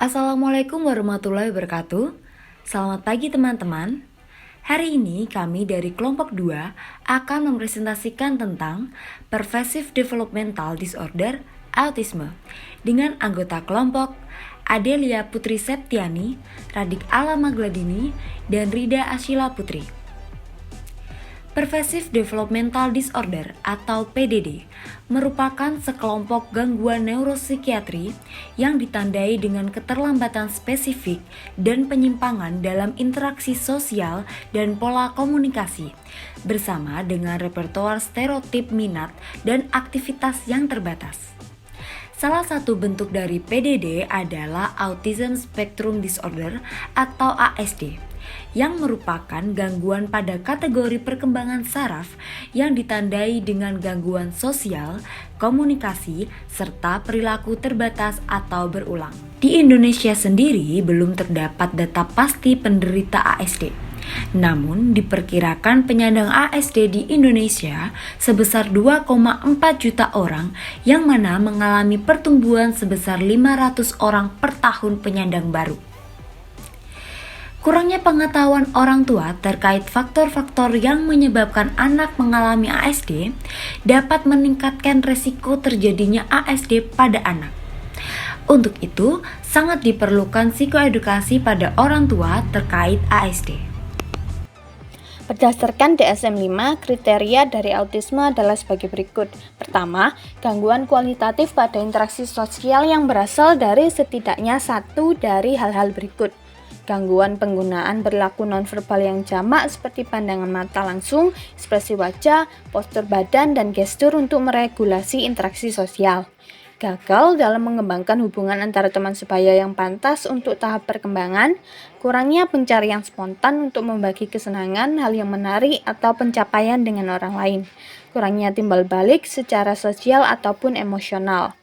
Assalamualaikum warahmatullahi wabarakatuh. Selamat pagi teman-teman. Hari ini kami dari kelompok 2 akan mempresentasikan tentang Pervasive Developmental Disorder Autisme dengan anggota kelompok Adelia Putri Septiani, Radik Alama Gladini, dan Rida Ashila Putri. Pervasive Developmental Disorder atau PDD merupakan sekelompok gangguan neuropsikiatri yang ditandai dengan keterlambatan spesifik dan penyimpangan dalam interaksi sosial dan pola komunikasi, bersama dengan repertoar stereotip minat dan aktivitas yang terbatas. Salah satu bentuk dari PDD adalah Autism Spectrum Disorder atau ASD, yang merupakan gangguan pada kategori perkembangan saraf yang ditandai dengan gangguan sosial, komunikasi, serta perilaku terbatas atau berulang. Di Indonesia sendiri belum terdapat data pasti penderita ASD. Namun diperkirakan penyandang ASD di Indonesia sebesar 2,4 juta orang yang mana mengalami pertumbuhan sebesar 500 orang per tahun penyandang baru. Kurangnya pengetahuan orang tua terkait faktor-faktor yang menyebabkan anak mengalami ASD dapat meningkatkan resiko terjadinya ASD pada anak. Untuk itu, sangat diperlukan psikoedukasi pada orang tua terkait ASD. Berdasarkan DSM-5, kriteria dari autisme adalah sebagai berikut. Pertama, gangguan kualitatif pada interaksi sosial yang berasal dari setidaknya satu dari hal-hal berikut. Gangguan penggunaan perilaku nonverbal yang jamak seperti pandangan mata langsung, ekspresi wajah, postur badan, dan gestur untuk meregulasi interaksi sosial. Gagal dalam mengembangkan hubungan antara teman sebaya yang pantas untuk tahap perkembangan, kurangnya pencarian spontan untuk membagi kesenangan, hal yang menarik, atau pencapaian dengan orang lain, kurangnya timbal balik secara sosial ataupun emosional.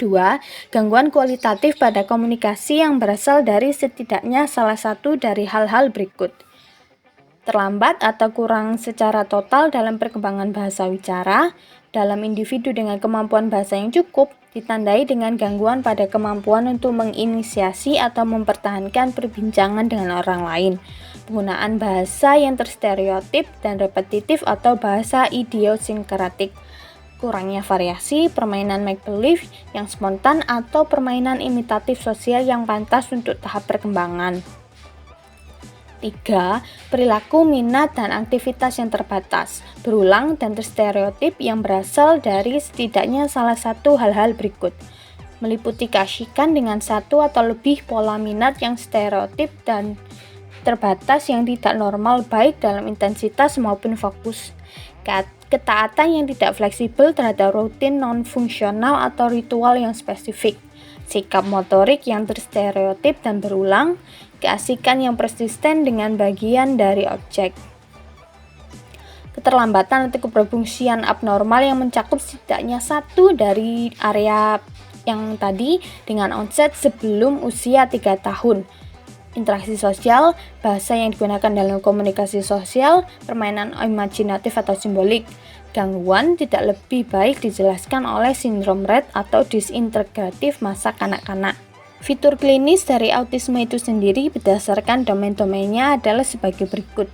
2. Gangguan kualitatif pada komunikasi yang berasal dari setidaknya salah satu dari hal-hal berikut. Terlambat atau kurang secara total dalam perkembangan bahasa wicara. Dalam individu dengan kemampuan bahasa yang cukup, ditandai dengan gangguan pada kemampuan untuk menginisiasi atau mempertahankan perbincangan dengan orang lain. Penggunaan bahasa yang terstereotip dan repetitif atau bahasa idiosinkratik. Kurangnya variasi, permainan make-believe yang spontan atau permainan imitatif sosial yang pantas untuk tahap perkembangan. 3. Perilaku, minat, dan aktivitas yang terbatas, berulang dan terstereotip yang berasal dari setidaknya salah satu hal-hal berikut. Meliputi keasyikan dengan satu atau lebih pola minat yang stereotip dan terbatas yang tidak normal baik dalam intensitas maupun fokus. Ketaatan yang tidak fleksibel terhadap rutin non-fungsional atau ritual yang spesifik. Sikap motorik yang terstereotip dan berulang, keasikan yang persisten dengan bagian dari objek. Keterlambatan atau keberfungsian abnormal yang mencakup setidaknya satu dari area yang tadi dengan onset sebelum usia 3 tahun. Interaksi sosial, bahasa yang digunakan dalam komunikasi sosial, permainan imajinatif atau simbolik. Gangguan tidak lebih baik dijelaskan oleh sindrom Rett atau disintegratif masa kanak-kanak. Fitur klinis dari autisme itu sendiri berdasarkan domain-domainnya adalah sebagai berikut.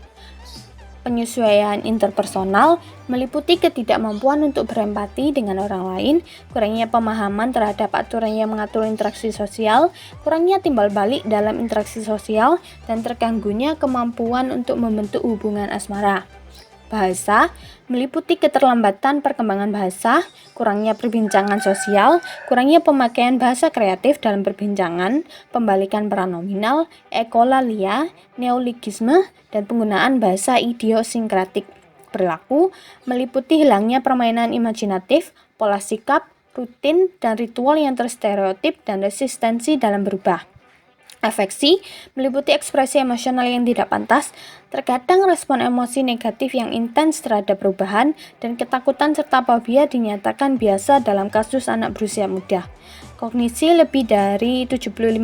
Penyesuaian interpersonal meliputi ketidakmampuan untuk berempati dengan orang lain, kurangnya pemahaman terhadap aturan yang mengatur interaksi sosial, kurangnya timbal balik dalam interaksi sosial, dan terganggunya kemampuan untuk membentuk hubungan asmara. Bahasa meliputi keterlambatan perkembangan bahasa, kurangnya perbincangan sosial, kurangnya pemakaian bahasa kreatif dalam perbincangan, pembalikan peran nominal, ekolalia, neologisme, dan penggunaan bahasa idiosinkratik. Perilaku meliputi hilangnya permainan imajinatif, pola sikap, rutin, dan ritual yang terstereotip dan resistensi dalam berubah. Afeksi meliputi ekspresi emosional yang tidak pantas, terkadang respon emosi negatif yang intens terhadap perubahan, dan ketakutan serta fobia dinyatakan biasa dalam kasus anak berusia muda. Kognisi lebih dari 75%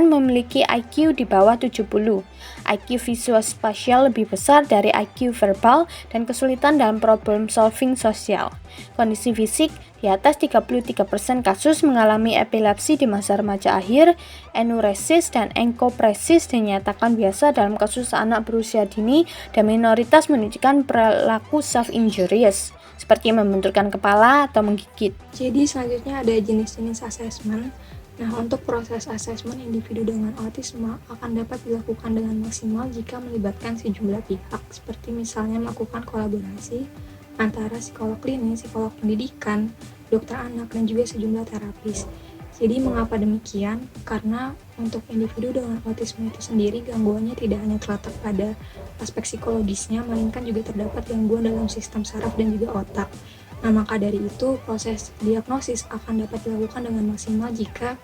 memiliki IQ di bawah 70. IQ visual spasial lebih besar dari IQ verbal dan kesulitan dalam problem solving sosial. Kondisi fisik, di atas 33% kasus mengalami epilepsi di masa remaja akhir. Enuresis dan enkopresis dinyatakan biasa dalam kasus anak berusia dini dan minoritas menunjukkan perilaku self-injurious, seperti membenturkan kepala atau menggigit. Jadi selanjutnya ada jenis-jenis asesmen. Nah, untuk proses asesmen individu dengan autisme akan dapat dilakukan dengan maksimal jika melibatkan sejumlah pihak, seperti misalnya melakukan kolaborasi antara psikolog klinis, psikolog pendidikan, dokter anak, dan juga sejumlah terapis. Jadi mengapa demikian? Karena untuk individu dengan autisme itu sendiri gangguannya tidak hanya terletak pada aspek psikologisnya, melainkan juga terdapat gangguan dalam sistem saraf dan juga otak. Nah, maka dari itu proses diagnosis akan dapat dilakukan dengan maksimal jika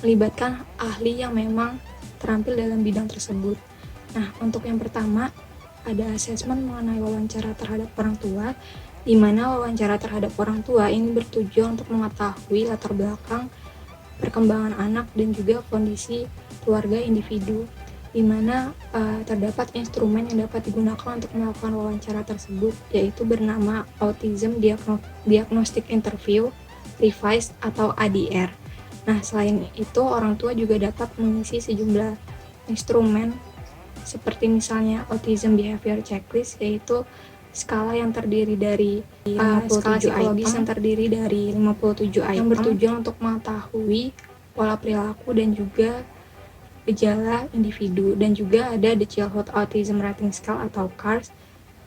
melibatkan ahli yang memang terampil dalam bidang tersebut. Nah, untuk yang pertama ada asesmen mengenai wawancara terhadap orang tua, di mana wawancara terhadap orang tua ini bertujuan untuk mengetahui latar belakang perkembangan anak dan juga kondisi keluarga individu, di mana terdapat instrumen yang dapat digunakan untuk melakukan wawancara tersebut, yaitu bernama Autism Diagnostic Interview Revised atau ADR. Nah, selain itu orang tua juga dapat mengisi sejumlah instrumen seperti misalnya Autism Behavior Checklist, yaitu skala yang terdiri dari skala psikologis yang terdiri dari 57 item yang bertujuan untuk mengetahui pola perilaku dan juga gejala individu, dan juga ada the Childhood Autism Rating Scale atau CARS,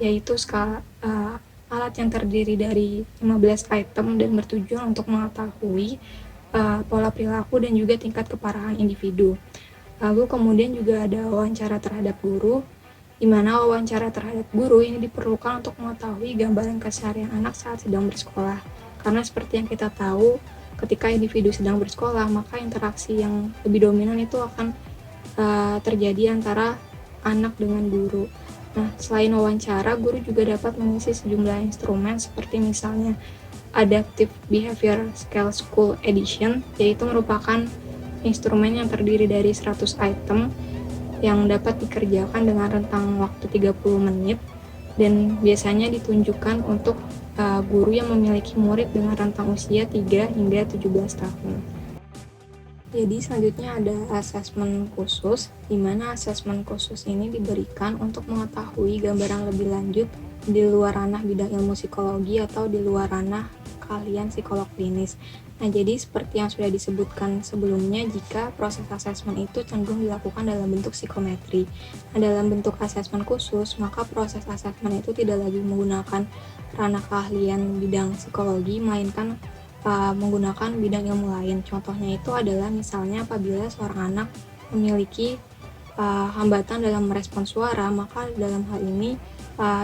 yaitu skala alat yang terdiri dari 15 item dan bertujuan untuk mengetahui pola perilaku dan juga tingkat keparahan individu. Lalu kemudian juga ada wawancara terhadap guru, di mana wawancara terhadap guru ini diperlukan untuk mengetahui gambaran keseharian anak saat sedang bersekolah. Karena seperti yang kita tahu, ketika individu sedang bersekolah, maka interaksi yang lebih dominan itu akan terjadi antara anak dengan guru. Nah, selain wawancara, guru juga dapat mengisi sejumlah instrumen seperti misalnya Adaptive Behavior Scale School Edition, yaitu merupakan instrumen yang terdiri dari 100 item yang dapat dikerjakan dengan rentang waktu 30 menit dan biasanya ditunjukkan untuk guru yang memiliki murid dengan rentang usia 3 hingga 17 tahun. Jadi selanjutnya ada asesmen khusus, di mana asesmen khusus ini diberikan untuk mengetahui gambaran lebih lanjut di luar ranah bidang ilmu psikologi atau di luar ranah keahlian psikolog klinis. Nah, jadi seperti yang sudah disebutkan sebelumnya, jika proses asesmen itu cenderung dilakukan dalam bentuk psikometri. Nah, dalam bentuk asesmen khusus, maka proses asesmen itu tidak lagi menggunakan ranah keahlian bidang psikologi, melainkan menggunakan bidang ilmu lain. Contohnya itu adalah misalnya apabila seorang anak memiliki hambatan dalam merespons suara, maka dalam hal ini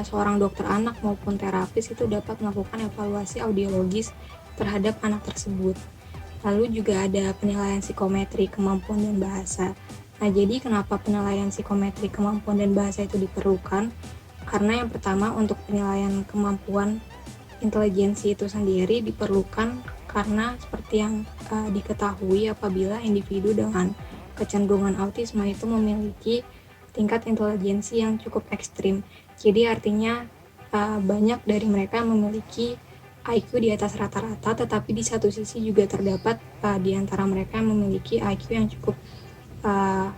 seorang dokter anak maupun terapis itu dapat melakukan evaluasi audiologis terhadap anak tersebut. Lalu juga ada penilaian psikometri kemampuan dan bahasa. Nah, jadi kenapa penilaian psikometri kemampuan dan bahasa itu diperlukan? Karena yang pertama, untuk penilaian kemampuan intelijensi itu sendiri diperlukan karena seperti yang diketahui apabila individu dengan kecenderungan autisme itu memiliki tingkat intelijensi yang cukup ekstrim. Jadi artinya banyak dari mereka memiliki IQ di atas rata-rata, tetapi di satu sisi juga terdapat di antara mereka yang memiliki IQ yang cukup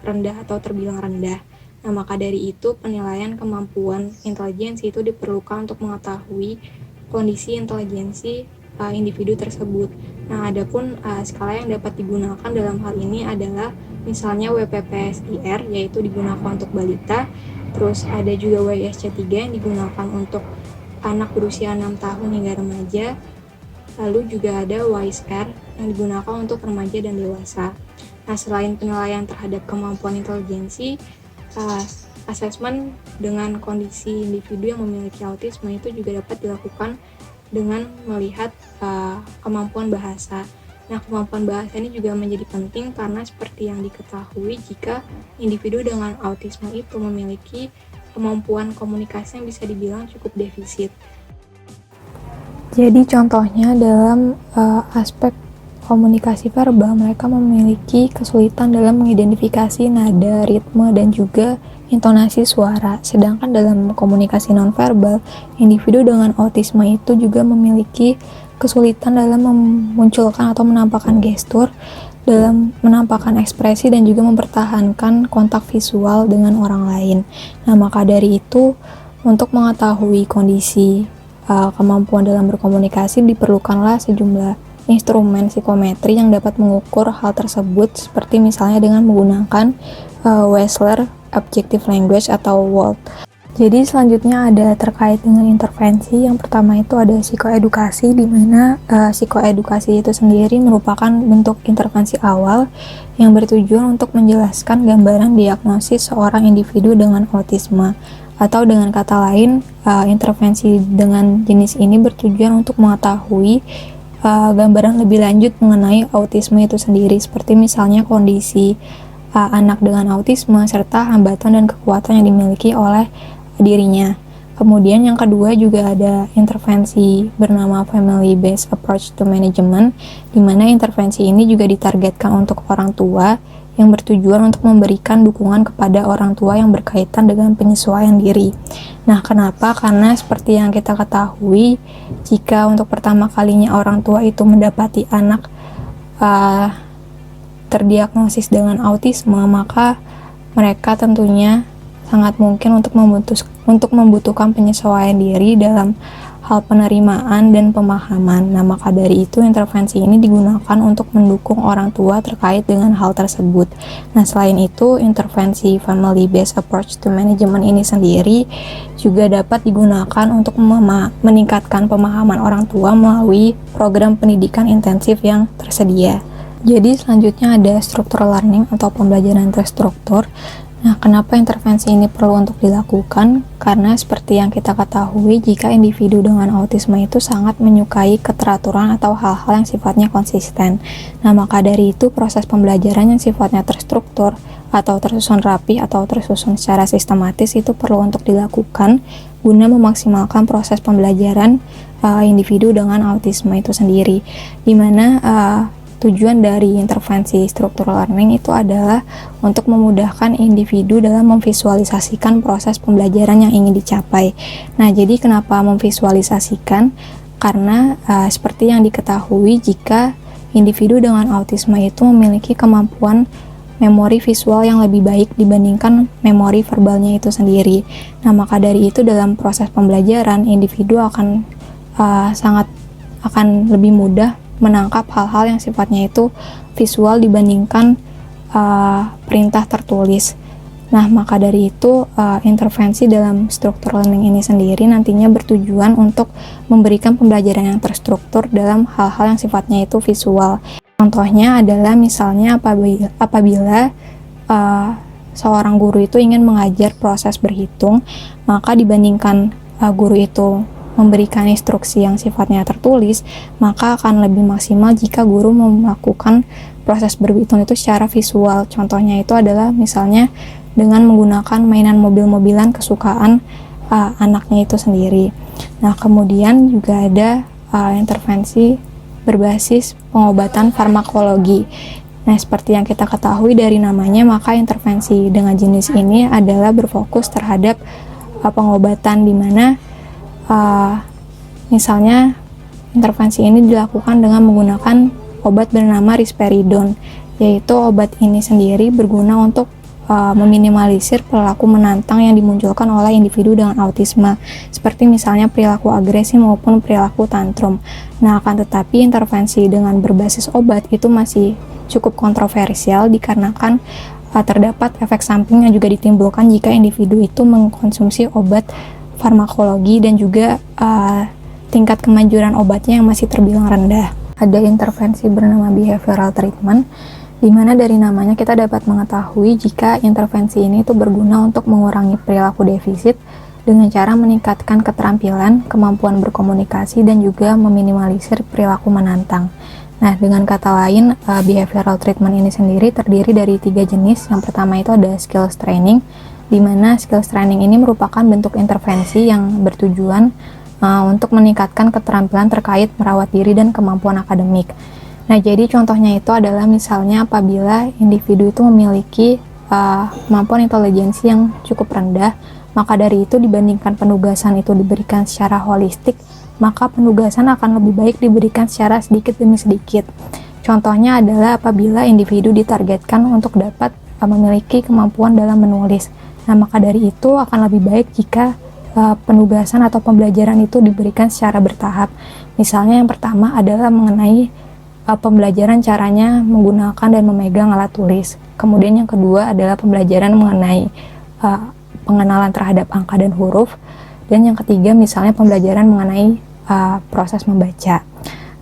rendah atau terbilang rendah. Nah, maka dari itu penilaian kemampuan intelijensi itu diperlukan untuk mengetahui kondisi intelijensi individu tersebut. Nah, adapun skala yang dapat digunakan dalam hal ini adalah misalnya WPPSIR, yaitu digunakan untuk balita, terus ada juga WISC3 yang digunakan untuk anak berusia 6 tahun hingga remaja, lalu juga ada WISE-R yang digunakan untuk remaja dan dewasa. Nah, selain penilaian terhadap kemampuan intelijensi, asesmen dengan kondisi individu yang memiliki autisme itu juga dapat dilakukan dengan melihat kemampuan bahasa. Nah, kemampuan bahasa ini juga menjadi penting karena seperti yang diketahui, jika individu dengan autisme itu memiliki kemampuan komunikasi yang bisa dibilang cukup defisit. Jadi contohnya dalam aspek komunikasi verbal, mereka memiliki kesulitan dalam mengidentifikasi nada, ritme, dan juga intonasi suara. Sedangkan dalam komunikasi nonverbal, individu dengan autisme itu juga memiliki kesulitan dalam memunculkan atau menampakkan gestur, dalam menampakkan ekspresi, dan juga mempertahankan kontak visual dengan orang lain. Nah, maka dari itu, untuk mengetahui kondisi kemampuan dalam berkomunikasi, diperlukanlah sejumlah instrumen psikometri yang dapat mengukur hal tersebut, seperti misalnya dengan menggunakan Wechsler Objective Language atau WOLT. Jadi selanjutnya ada terkait dengan intervensi. Yang pertama itu ada psikoedukasi, di mana psikoedukasi itu sendiri merupakan bentuk intervensi awal yang bertujuan untuk menjelaskan gambaran diagnosis seorang individu dengan autisme. Atau dengan kata lain, intervensi dengan jenis ini bertujuan untuk mengetahui gambaran lebih lanjut mengenai autisme itu sendiri, seperti misalnya kondisi anak dengan autisme serta hambatan dan kekuatan yang dimiliki oleh dirinya. Kemudian yang kedua juga ada intervensi bernama Family Based Approach to Management, di mana intervensi ini juga ditargetkan untuk orang tua yang bertujuan untuk memberikan dukungan kepada orang tua yang berkaitan dengan penyesuaian diri. Nah, kenapa? Karena seperti yang kita ketahui, jika untuk pertama kalinya orang tua itu mendapati anak terdiagnosis dengan autisme, maka mereka tentunya sangat mungkin untuk membutuhkan penyesuaian diri dalam hal penerimaan dan pemahaman. Nah, maka dari itu intervensi ini digunakan untuk mendukung orang tua terkait dengan hal tersebut. Nah, selain itu, intervensi Family Based Approach to Management ini sendiri juga dapat digunakan untuk meningkatkan pemahaman orang tua melalui program pendidikan intensif yang tersedia. Jadi selanjutnya ada structural learning atau pembelajaran terstruktur. Nah, kenapa intervensi ini perlu untuk dilakukan? Karena seperti yang kita ketahui, jika individu dengan autisme itu sangat menyukai keteraturan atau hal-hal yang sifatnya konsisten. Nah, maka dari itu proses pembelajaran yang sifatnya terstruktur atau tersusun rapi atau tersusun secara sistematis itu perlu untuk dilakukan guna memaksimalkan proses pembelajaran individu dengan autisme itu sendiri. Di mana tujuan dari intervensi structural learning itu adalah untuk memudahkan individu dalam memvisualisasikan proses pembelajaran yang ingin dicapai. Nah, jadi kenapa memvisualisasikan? Karena seperti yang diketahui, jika individu dengan autisme itu memiliki kemampuan memori visual yang lebih baik dibandingkan memori verbalnya itu sendiri. Nah, maka dari itu dalam proses pembelajaran, individu akan lebih mudah menangkap hal-hal yang sifatnya itu visual dibandingkan perintah tertulis. Nah, maka dari itu intervensi dalam structural learning ini sendiri nantinya bertujuan untuk memberikan pembelajaran yang terstruktur dalam hal-hal yang sifatnya itu visual. Contohnya adalah misalnya apabila seorang guru itu ingin mengajar proses berhitung, maka dibandingkan guru itu memberikan instruksi yang sifatnya tertulis, maka akan lebih maksimal jika guru melakukan proses berhitung itu secara visual. Contohnya itu adalah misalnya dengan menggunakan mainan mobil-mobilan kesukaan anaknya itu sendiri. Nah, kemudian juga ada intervensi berbasis pengobatan farmakologi. Nah, seperti yang kita ketahui dari namanya, maka intervensi dengan jenis ini adalah berfokus terhadap pengobatan, di mana misalnya intervensi ini dilakukan dengan menggunakan obat bernama risperidon, yaitu obat ini sendiri berguna untuk meminimalisir perilaku menantang yang dimunculkan oleh individu dengan autisme, seperti misalnya perilaku agresi maupun perilaku tantrum. Nah, akan tetapi intervensi dengan berbasis obat itu masih cukup kontroversial dikarenakan terdapat efek samping yang juga ditimbulkan jika individu itu mengkonsumsi obat farmakologi dan juga tingkat kemanjuran obatnya yang masih terbilang rendah. Ada intervensi bernama behavioral treatment, di mana dari namanya kita dapat mengetahui jika intervensi ini itu berguna untuk mengurangi perilaku defisit dengan cara meningkatkan keterampilan, kemampuan berkomunikasi, dan juga meminimalisir perilaku menantang. Nah, dengan kata lain, behavioral treatment ini sendiri terdiri dari 3 jenis. Yang pertama itu ada skills training, di mana skills training ini merupakan bentuk intervensi yang bertujuan untuk meningkatkan keterampilan terkait merawat diri dan kemampuan akademik. Nah, jadi contohnya itu adalah misalnya apabila individu itu memiliki kemampuan intelijensi yang cukup rendah, maka dari itu dibandingkan penugasan itu diberikan secara holistik, maka penugasan akan lebih baik diberikan secara sedikit demi sedikit. Contohnya adalah apabila individu ditargetkan untuk dapat memiliki kemampuan dalam menulis. Nah, maka dari itu akan lebih baik jika penugasan atau pembelajaran itu diberikan secara bertahap. Misalnya yang pertama adalah mengenai pembelajaran caranya menggunakan dan memegang alat tulis. Kemudian yang kedua adalah pembelajaran mengenai pengenalan terhadap angka dan huruf. Dan yang ketiga misalnya pembelajaran mengenai proses membaca.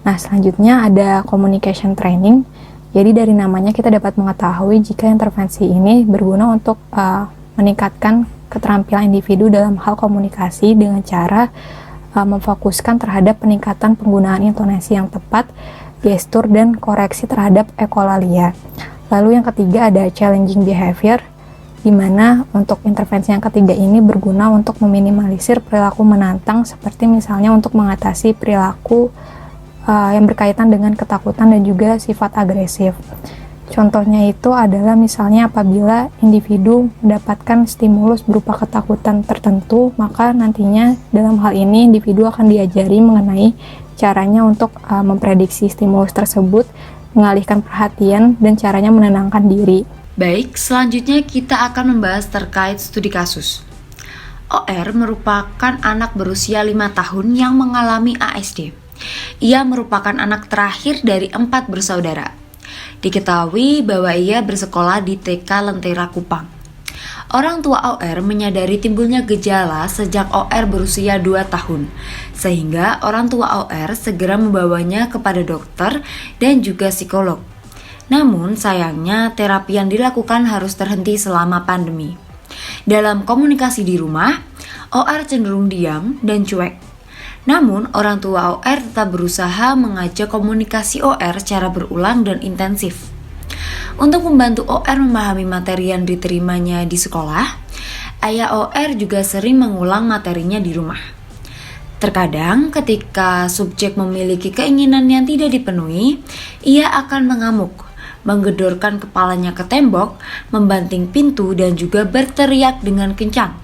Nah, selanjutnya ada communication training. Jadi dari namanya kita dapat mengetahui jika intervensi ini berguna untuk meningkatkan keterampilan individu dalam hal komunikasi dengan cara memfokuskan terhadap peningkatan penggunaan intonasi yang tepat, gestur, dan koreksi terhadap ekolalia. Lalu yang ketiga ada challenging behavior, di mana untuk intervensi yang ketiga ini berguna untuk meminimalisir perilaku menantang, seperti misalnya untuk mengatasi perilaku yang berkaitan dengan ketakutan dan juga sifat agresif. Contohnya itu adalah misalnya apabila individu mendapatkan stimulus berupa ketakutan tertentu, maka nantinya dalam hal ini individu akan diajari mengenai caranya untuk memprediksi stimulus tersebut, mengalihkan perhatian, dan caranya menenangkan diri. Baik, selanjutnya kita akan membahas terkait studi kasus. OR merupakan anak berusia 5 tahun yang mengalami ASD. Ia merupakan anak terakhir dari 4 bersaudara. Diketahui bahwa ia bersekolah di TK Lentera Kupang. Orang tua OR menyadari timbulnya gejala sejak OR berusia 2 tahun, sehingga orang tua OR segera membawanya kepada dokter dan juga psikolog. Namun sayangnya terapi yang dilakukan harus terhenti selama pandemi. Dalam komunikasi di rumah, OR cenderung diam dan cuek. Namun, orang tua OR tetap berusaha mengajak komunikasi OR secara berulang dan intensif. Untuk membantu OR memahami materi yang diterimanya di sekolah, ayah OR juga sering mengulang materinya di rumah. Terkadang, ketika subjek memiliki keinginan yang tidak dipenuhi, ia akan mengamuk, menggedorkan kepalanya ke tembok, membanting pintu, dan juga berteriak dengan kencang.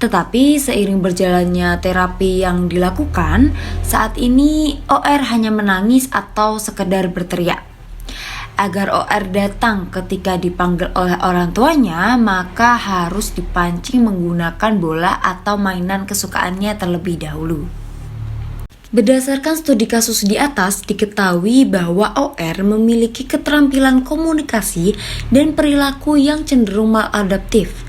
Tetapi seiring berjalannya terapi yang dilakukan, saat ini OR hanya menangis atau sekedar berteriak. Agar OR datang ketika dipanggil oleh orang tuanya, maka harus dipancing menggunakan bola atau mainan kesukaannya terlebih dahulu. Berdasarkan studi kasus di atas, diketahui bahwa OR memiliki keterampilan komunikasi dan perilaku yang cenderung maladaptif.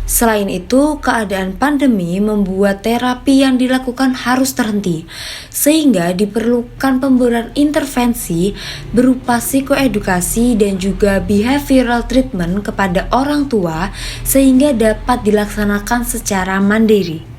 Selain itu, keadaan pandemi membuat terapi yang dilakukan harus terhenti, sehingga diperlukan pemberian intervensi berupa psikoedukasi dan juga behavioral treatment kepada orang tua sehingga dapat dilaksanakan secara mandiri.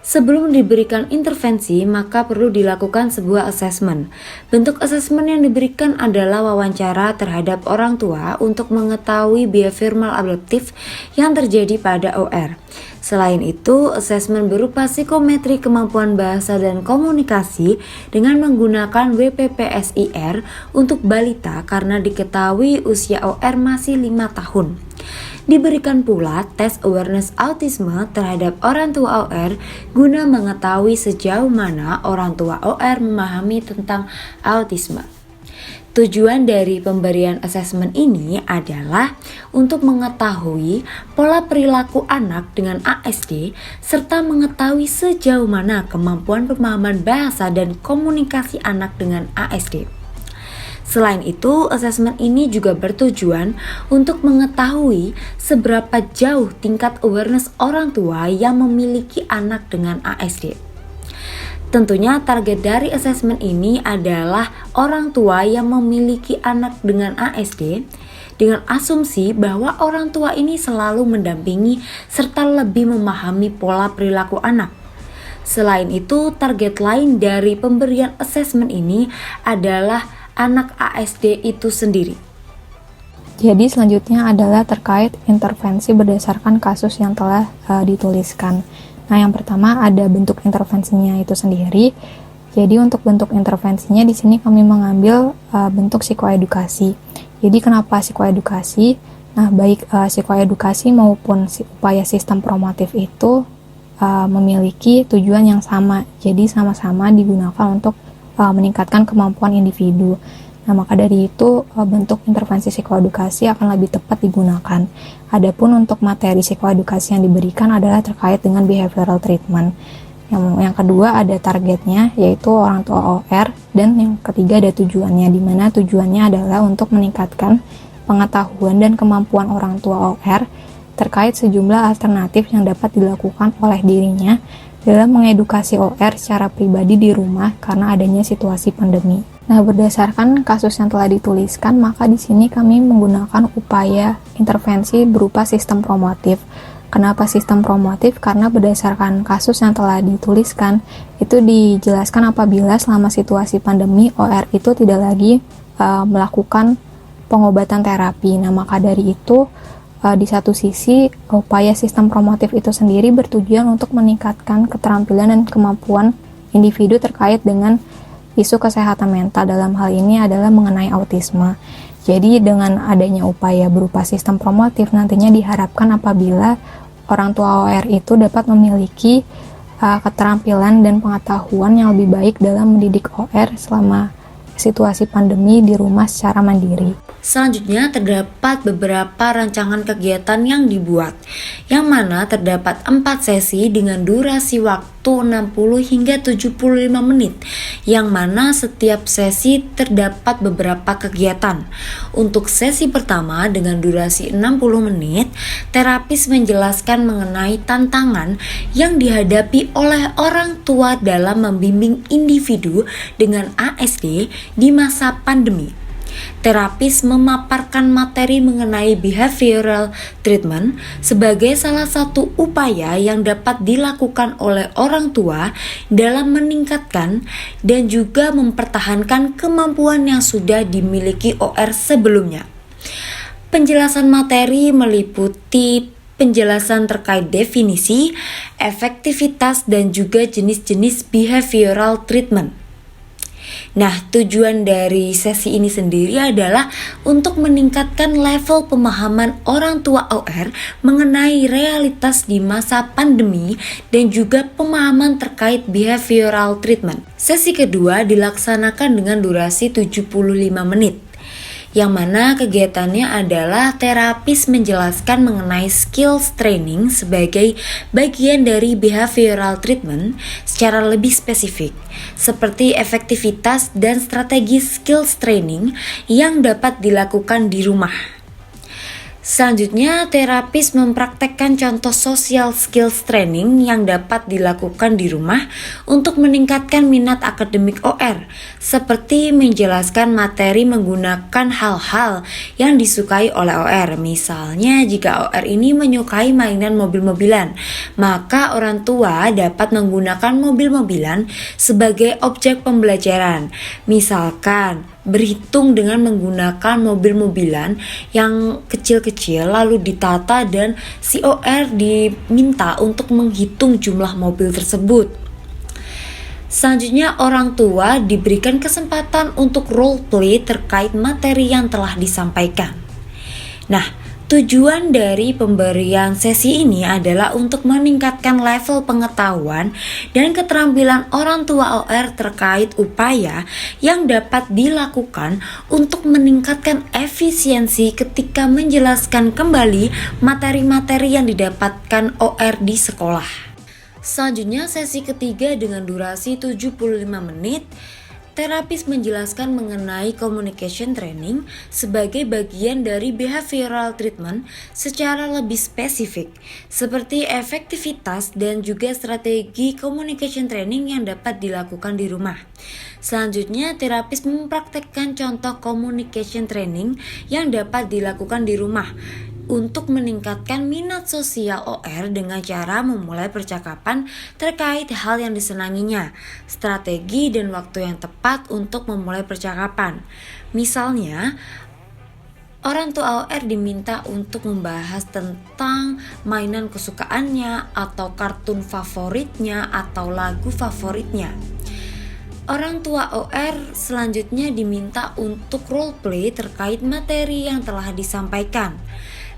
Sebelum diberikan intervensi, maka perlu dilakukan sebuah asesmen. Bentuk asesmen yang diberikan adalah wawancara terhadap orang tua untuk mengetahui behavior maladaptif yang terjadi pada OR. Selain itu, asesmen berupa psikometri kemampuan bahasa dan komunikasi dengan menggunakan WPPSIR untuk balita karena diketahui usia OR masih 5 tahun. Diberikan pula tes awareness autisme terhadap orang tua OR guna mengetahui sejauh mana orang tua OR memahami tentang autisme. Tujuan dari pemberian asesmen ini adalah untuk mengetahui pola perilaku anak dengan ASD serta mengetahui sejauh mana kemampuan pemahaman bahasa dan komunikasi anak dengan ASD. Selain itu, asesmen ini juga bertujuan untuk mengetahui seberapa jauh tingkat awareness orang tua yang memiliki anak dengan ASD. Tentunya target dari asesmen ini adalah orang tua yang memiliki anak dengan ASD dengan asumsi bahwa orang tua ini selalu mendampingi serta lebih memahami pola perilaku anak. Selain itu, target lain dari pemberian asesmen ini adalah anak ASD itu sendiri. Jadi selanjutnya adalah terkait intervensi berdasarkan kasus yang telah dituliskan. Nah, yang pertama ada bentuk intervensinya itu sendiri. Jadi untuk bentuk intervensinya di sini kami mengambil bentuk psikoedukasi. Jadi kenapa psikoedukasi? Nah, baik psikoedukasi maupun upaya sistem promotif itu memiliki tujuan yang sama. Jadi sama-sama digunakan untuk meningkatkan kemampuan individu. Nah, maka dari itu bentuk intervensi psikoedukasi akan lebih tepat digunakan. Adapun untuk materi psikoedukasi yang diberikan adalah terkait dengan behavioral treatment. Yang kedua ada targetnya, yaitu orang tua OR, dan yang ketiga ada tujuannya, di mana tujuannya adalah untuk meningkatkan pengetahuan dan kemampuan orang tua OR terkait sejumlah alternatif yang dapat dilakukan oleh dirinya dalam mengedukasi OR secara pribadi di rumah karena adanya situasi pandemi. Nah, berdasarkan kasus yang telah dituliskan, maka di sini kami menggunakan upaya intervensi berupa sistem promotif. Kenapa sistem promotif? Karena berdasarkan kasus yang telah dituliskan, itu dijelaskan apabila selama situasi pandemi OR itu tidak lagi melakukan pengobatan terapi. Nah, maka dari itu di satu sisi upaya sistem promotif itu sendiri bertujuan untuk meningkatkan keterampilan dan kemampuan individu terkait dengan isu kesehatan mental, dalam hal ini adalah mengenai autisme. Jadi dengan adanya upaya berupa sistem promotif nantinya diharapkan apabila orang tua OR itu dapat memiliki keterampilan dan pengetahuan yang lebih baik dalam mendidik OR selama situasi pandemi di rumah secara mandiri. Selanjutnya terdapat beberapa rancangan kegiatan yang dibuat, yang mana terdapat 4 sesi dengan durasi waktu 60 hingga 75 menit, yang mana setiap sesi terdapat beberapa kegiatan. Untuk sesi pertama dengan durasi 60 menit, terapis menjelaskan mengenai tantangan yang dihadapi oleh orang tua dalam membimbing individu dengan ASD di masa pandemi. Terapis memaparkan materi mengenai behavioral treatment sebagai salah satu upaya yang dapat dilakukan oleh orang tua dalam meningkatkan dan juga mempertahankan kemampuan yang sudah dimiliki OR sebelumnya. Penjelasan materi meliputi penjelasan terkait definisi, efektivitas, dan juga jenis-jenis behavioral treatment. Nah, tujuan dari sesi ini sendiri adalah untuk meningkatkan level pemahaman orang tua OR mengenai realitas di masa pandemi dan juga pemahaman terkait behavioral treatment. Sesi kedua dilaksanakan dengan durasi 75 menit. Yang mana kegiatannya adalah terapis menjelaskan mengenai skills training sebagai bagian dari behavioral treatment secara lebih spesifik, seperti efektivitas dan strategi skills training yang dapat dilakukan di rumah. Selanjutnya, terapis mempraktekkan contoh social skills training yang dapat dilakukan di rumah untuk meningkatkan minat akademik OR, seperti menjelaskan materi menggunakan hal-hal yang disukai oleh OR. Misalnya, jika OR ini menyukai mainan mobil-mobilan, maka orang tua dapat menggunakan mobil-mobilan sebagai objek pembelajaran. Misalkan, berhitung dengan menggunakan mobil-mobilan yang kecil-kecil lalu ditata dan si OR diminta untuk menghitung jumlah mobil tersebut. Selanjutnya orang tua diberikan kesempatan untuk role play terkait materi yang telah disampaikan. Nah, tujuan dari pemberian sesi ini adalah untuk meningkatkan level pengetahuan dan keterampilan orang tua OR terkait upaya yang dapat dilakukan untuk meningkatkan efisiensi ketika menjelaskan kembali materi-materi yang didapatkan OR di sekolah. Selanjutnya sesi ketiga dengan durasi 75 menit. Terapis menjelaskan mengenai communication training sebagai bagian dari behavioral treatment secara lebih spesifik, seperti efektivitas dan juga strategi communication training yang dapat dilakukan di rumah. Selanjutnya, terapis mempraktekkan contoh communication training yang dapat dilakukan di rumah untuk meningkatkan minat sosial OR dengan cara memulai percakapan terkait hal yang disenanginya, strategi dan waktu yang tepat untuk memulai percakapan. Misalnya, orang tua OR diminta untuk membahas tentang mainan kesukaannya atau kartun favoritnya atau lagu favoritnya. Orang tua OR selanjutnya diminta untuk role play terkait materi yang telah disampaikan.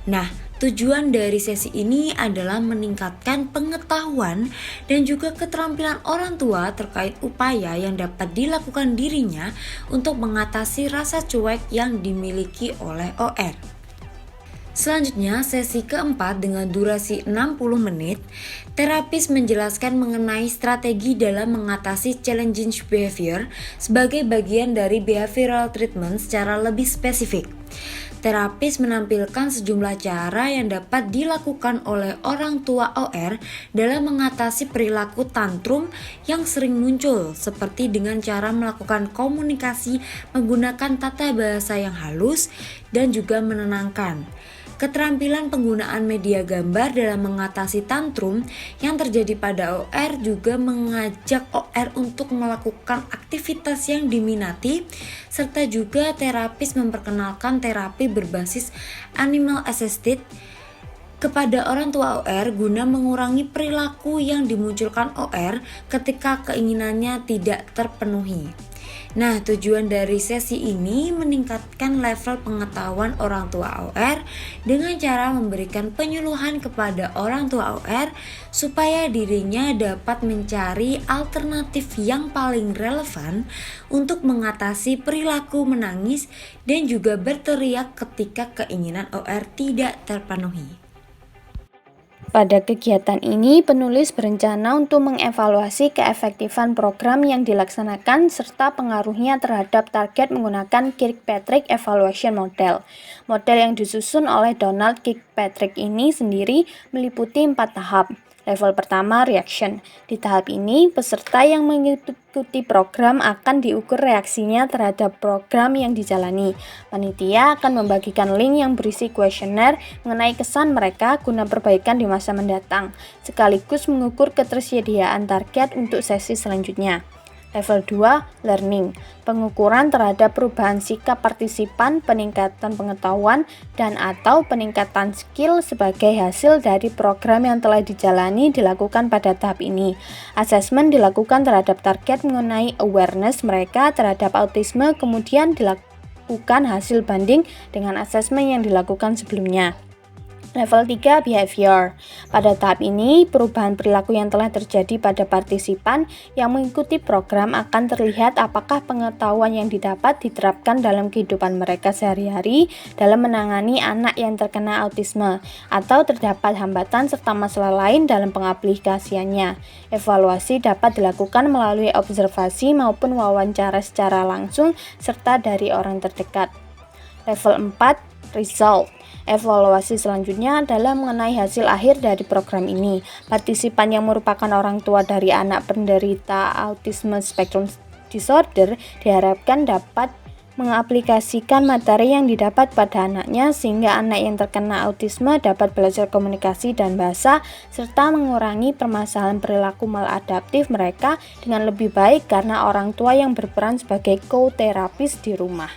Nah, tujuan dari sesi ini adalah meningkatkan pengetahuan dan juga keterampilan orang tua terkait upaya yang dapat dilakukan dirinya untuk mengatasi rasa cuek yang dimiliki oleh OR. Selanjutnya, sesi keempat dengan durasi 60 menit, terapis menjelaskan mengenai strategi dalam mengatasi challenging behavior sebagai bagian dari behavioral treatment secara lebih spesifik. Terapis menampilkan sejumlah cara yang dapat dilakukan oleh orang tua OR dalam mengatasi perilaku tantrum yang sering muncul, seperti dengan cara melakukan komunikasi menggunakan tata bahasa yang halus dan juga menenangkan. Keterampilan penggunaan media gambar dalam mengatasi tantrum yang terjadi pada OR juga mengajak OR untuk melakukan aktivitas yang diminati, serta juga terapis memperkenalkan terapi berbasis animal assisted kepada orang tua OR guna mengurangi perilaku yang dimunculkan OR ketika keinginannya tidak terpenuhi. Nah, tujuan dari sesi ini meningkatkan level pengetahuan orang tua OR dengan cara memberikan penyuluhan kepada orang tua OR supaya dirinya dapat mencari alternatif yang paling relevan untuk mengatasi perilaku menangis dan juga berteriak ketika keinginan OR tidak terpenuhi. Pada kegiatan ini, penulis berencana untuk mengevaluasi keefektifan program yang dilaksanakan serta pengaruhnya terhadap target menggunakan Kirkpatrick Evaluation Model. Model yang disusun oleh Donald Kirkpatrick ini sendiri meliputi 4 tahap. Level pertama, reaction. Di tahap ini, peserta yang mengikuti program akan diukur reaksinya terhadap program yang dijalani. Panitia akan membagikan link yang berisi kuesioner mengenai kesan mereka guna perbaikan di masa mendatang, sekaligus mengukur ketersediaan target untuk sesi selanjutnya. Level 2, learning. Pengukuran terhadap perubahan sikap partisipan, peningkatan pengetahuan, dan atau peningkatan skill sebagai hasil dari program yang telah dijalani dilakukan pada tahap ini. Asesmen dilakukan terhadap target mengenai awareness mereka terhadap autisme, kemudian dilakukan hasil banding dengan asesmen yang dilakukan sebelumnya. Level 3, behavior. Pada tahap ini, perubahan perilaku yang telah terjadi pada partisipan yang mengikuti program akan terlihat apakah pengetahuan yang didapat diterapkan dalam kehidupan mereka sehari-hari dalam menangani anak yang terkena autisme, atau terdapat hambatan serta masalah lain dalam pengaplikasiannya. Evaluasi dapat dilakukan melalui observasi maupun wawancara secara langsung serta dari orang terdekat. Level 4, result. Evaluasi selanjutnya adalah mengenai hasil akhir dari program ini. Partisipan yang merupakan orang tua dari anak penderita autisme spectrum disorder diharapkan dapat mengaplikasikan materi yang didapat pada anaknya sehingga anak yang terkena autisme dapat belajar komunikasi dan bahasa serta mengurangi permasalahan perilaku maladaptif mereka dengan lebih baik karena orang tua yang berperan sebagai co-terapis di rumah.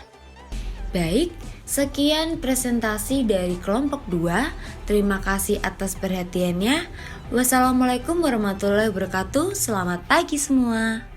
Baik, sekian presentasi dari kelompok 2. Terima kasih atas perhatiannya. Wassalamualaikum warahmatullahi wabarakatuh. Selamat pagi semua.